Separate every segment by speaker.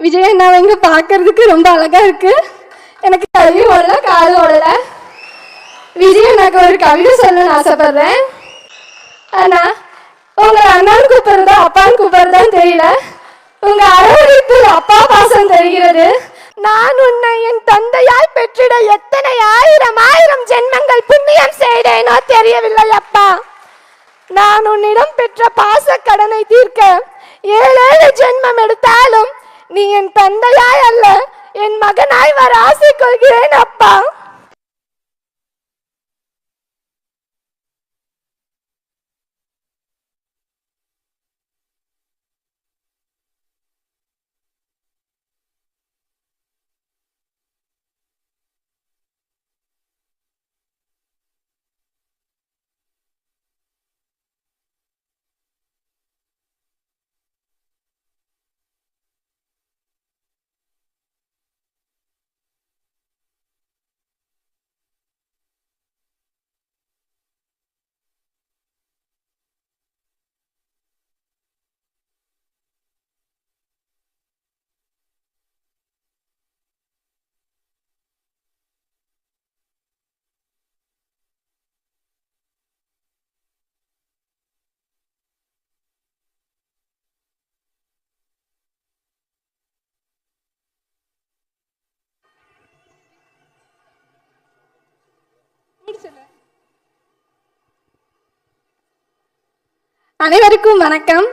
Speaker 1: விஜய் அண்ணாவை இங்க பாக்குறதுக்கு ரொம்ப அழகா இருக்கு. எனக்கு கல்வி ஓடல, காது ஓடல. விஜய் அண்ணாக்கு ஒரு கவிதை சொல்லணும்னு ஆசைப்படுறேன். அண்ணா, உங்க அண்ணான்னு கூப்பிடுறதா அப்பான்னு கூப்பிடுறதான்னு தெரியல. உங்க அரவணைப்பில் அப்பா பாசம் தெரிகிறது.
Speaker 2: நான் உன்னை என் தந்தையாய் பெற்றிட எத்தனை ஆயிரம் ஆயிரம் ஜென்மங்கள் புண்ணியம் செய்தேனோ தெரியவில்லை அப்பா. நான் உன்னிடம் பெற்ற பாச கடனை தீர்க்க 7 ஜென்மம் எடுத்தாலும் நீ என் தந்தையாய் அல்ல, என் மகனாய் வர ஆசை கொள்கிறேன் அப்பா.
Speaker 1: அனைவருக்கும் வணக்கம்.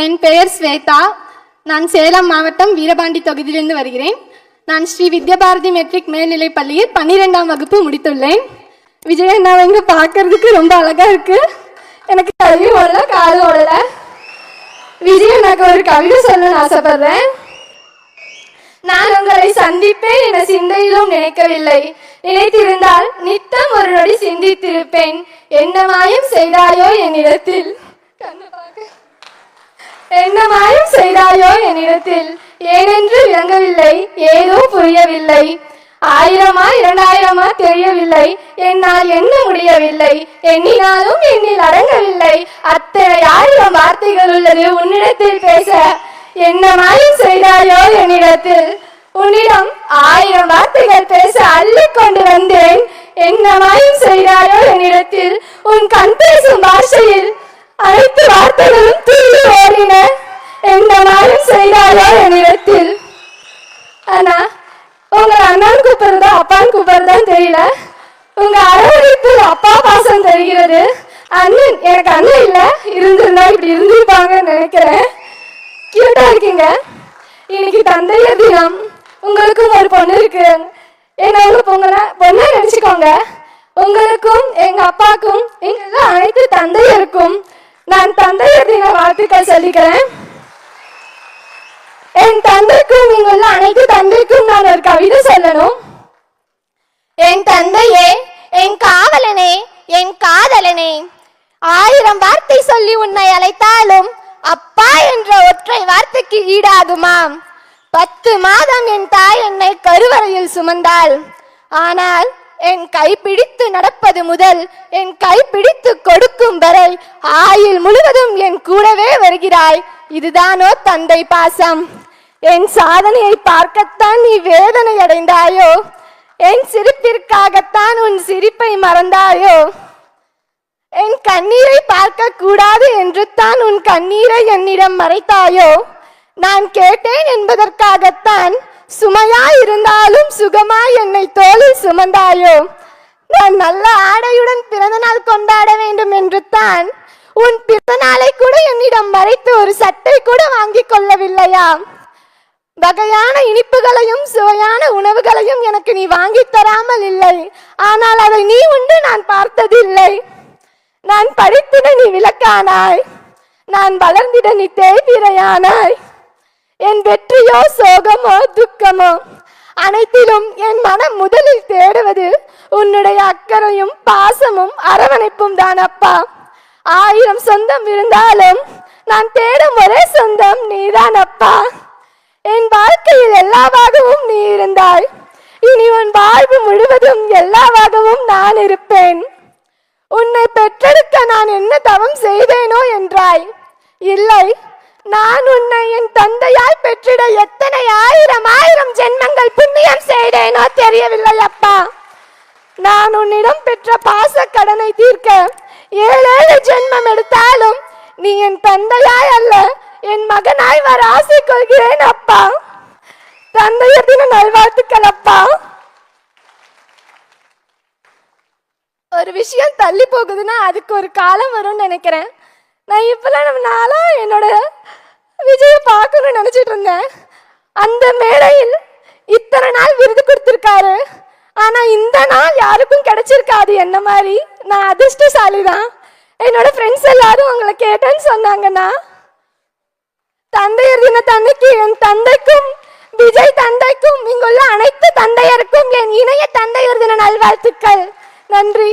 Speaker 1: என் பெயர் ஸ்வேதா. நான் சேலம் மாவட்டம் வீரபாண்டி தொகுதியிலிருந்து வருகிறேன். நான் ஸ்ரீ வித்யாபாரதி மெட்ரிக் மேல்நிலைப் பள்ளியில் 12ஆம் வகுப்பு முடித்துள்ளேன். விஜய் அண்ணாவை இங்க பார்க்கறதுக்கு ரொம்ப அழகா இருக்கு. எனக்கு கல்வி ஓடல, காது ஓடல. விஜய் அண்ணாக்கு ஒரு கவிதை சொல்லணும்னு ஆசைப்படுறேன். நான் உங்களை சந்திப்பேன் என சிந்தையிலும் நினைக்கவில்லை. நினைத்திருந்தால் நித்தம் ஒரு நொடி சிந்தித்திருப்பேன். என்ன மாயம் செய்தாயோ என்னிடத்தில், என்ன மாயம் செய்தாயோ என்னிடத்தில், ஏனென்று விளங்கவில்லை, ஏதோ புரியவில்லை. 1000 2000 தெரியவில்லை, என்னால் எண்ண முடியவில்லை. எண்ணினாலும் எண்ணில் அடங்கவில்லை. அத்தனை 1000 வார்த்தைகள் உள்ளது உன்னிடத்தில் பேச. என்ன மாயம் செய்தாயோ என்னிடத்தில், உன்னிடம் 1000 வார்த்தைகள் பேச அள்ளி கொண்டு வந்தேன். என்ன மாயம் செய்தாயோ என்னிடத்தில், உன் கண் பேசும் பாஷையில் அனைத்து வார்த்தைகளும் துள்ளி ஓடின. என்ன மாயம் செய்தாயோ என்னிடத்தில். அண்ணா, உங்க அண்ணான்னு கூப்பிடுறதா அப்பான்னு கூப்பிடுறதான்னு தெரியல. உங்க அரவணைப்பில் அப்பா பாசம் தெரிகிறது. அண்ணன், எனக்கு அண்ணன் இல்ல, இருந்திருந்தா இப்படி இருந்திருப்பாங்கன்னு நினைக்கிறேன். கியூட்டா இருக்கீங்க. இன்னைக்கு தந்தையர் தினம். உங்களுக்கும் ஒரு பொண்ணு இருக்கு. என்ன உங்க பொண்ணா நினைச்சுக்கோங்க. உங்களுக்கும் எங்க அப்பாக்கும் எங்க அனைத்து தந்தையருக்கும் நான் தந்தையர் தின வாழ்த்துக்கள் சொல்லிக்கிறேன். என் தந்தைக்கும் இங்குள்ள அனைத்து தந்தைக்கும் நான் ஒரு கவிதை சொல்லணும்.
Speaker 2: என் தந்தையே, என் காவலனே, என் காதலனே, 1000 வார்த்தை சொல்லி உன்னை அழைத்தாலும் அப்பா என்ற ஒற்றை வார்த்தைக்கு ஈடாகுமாம். 10 மாதம் என் தாய் என்னை கருவறையில் சுமந்தாள். ஆனால் என் கைப்பிடித்து நடப்பது முதல் என் கைப்பிடித்து கொடுக்கும் வரை ஆயுள் முழுவதும் என் கூடவே வருகிறாய். இதுதானோ தந்தை பாசம். என் சாதனையை பார்க்கத்தான் நீ வேதனை அடைந்தாயோ? என் சிரிப்பிற்காகத்தான் உன் சிரிப்பை மறந்தாயோ? என் கண்ணீரை பார்க்க கூடாது என்று தான் உன் கண்ணீரை என்னிடம் மறைத்தாயோ? நான் கேட்டேன் என்பதற்காகத்தான் சுமையாய் இருந்தாலும் சுகமாய் என்னை தோளில் சுமந்தாயோ? நான் நல்ல ஆடையுடன் பிறந்த நாள் கொண்டாட வேண்டும் என்று தான் உன் பிறந்த நாளை கூட என்னிடம் மறைத்து ஒரு சட்டை கூட வாங்கி கொள்ளவில்லையா? வகையான இனிப்புகளையும் சுவையான உணவுகளையும் எனக்கு நீ வாங்கி தராமல் இல்லை. ஆனால் அதை நீ உண்டு நான் பார்த்ததில்லை. நான் படித்திட நீ விளக்கானாய், நான் வளர்ந்திட நீ தேய்பிரையானாய். என் வெற்றியோ சோகமோ துக்கமோ அனைத்திலும் என் மனம் முதலில் தேடுவது உன்னுடைய அக்கறையும் பாசமும் அரவணைப்பும் தான் அப்பா. 1000 சொந்தம் இருந்தாலும் நான் தேடும் ஒரே சொந்தம் நீதான் அப்பா. என் வாழ்க்கையில் எல்லாவாகவும் நீ இருந்தாய். இனி உன் வாழ்வு முழுவதும் எல்லாவாகவும் நான் இருப்பேன். உன்னை பெற்றெடுக்க நான் என்ன தவம் செய்தேனோ என்றாய். இல்லை, நான் உன்னை என் தந்தையாய் பெற்றிட எத்தனை ஆயிரம் ஆயிரம் ஜென்மங்கள் புண்ணியம் செய்தேனோ தெரியவில்லை அப்பா. நான் உன்னிடம் பெற்ற பாச கடனை தீர்க்க 7 ஜென்மம் எடுத்தாலும் நீ என் தந்தையாய் அல்ல என் மகனாய் வர ஆசை கொள்கிறேன் அப்பா. தந்தையர் தின நல்வாழ்த்துக்கள் அப்பா. ஒரு விஷயம் தள்ளி போகுதுன்னா அதுக்கு ஒரு காலம் வரும்னு நினைக்கிறேன். நான் இப்பெல்லாம் நாளா என்னோட விஜயை பார்க்கணும்னு நினைச்சிட்டு இருந்தேன். அந்த மேடையில் இத்தனை நாள் விருது கொடுத்திருக்காரு. ஆனா இந்த நாள் யாருக்கும் கிடைச்சிருக்காது என்ன மாதிரி. நான் அதிர்ஷ்டசாலி தான். என்னோட ஃப்ரெண்ட்ஸ் எல்லாரும் அவங்கள கேட்டேன்னு சொன்னாங்கன்னா, தந்தையர் தினத்தன்னைக்கு என் தந்தைக்கும் விஜய் தந்தைக்கும் இங்குள்ள அனைத்து தந்தையருக்கும் என் இணைய தந்தையர் தின நல்வாழ்த்துக்கள். நன்றி.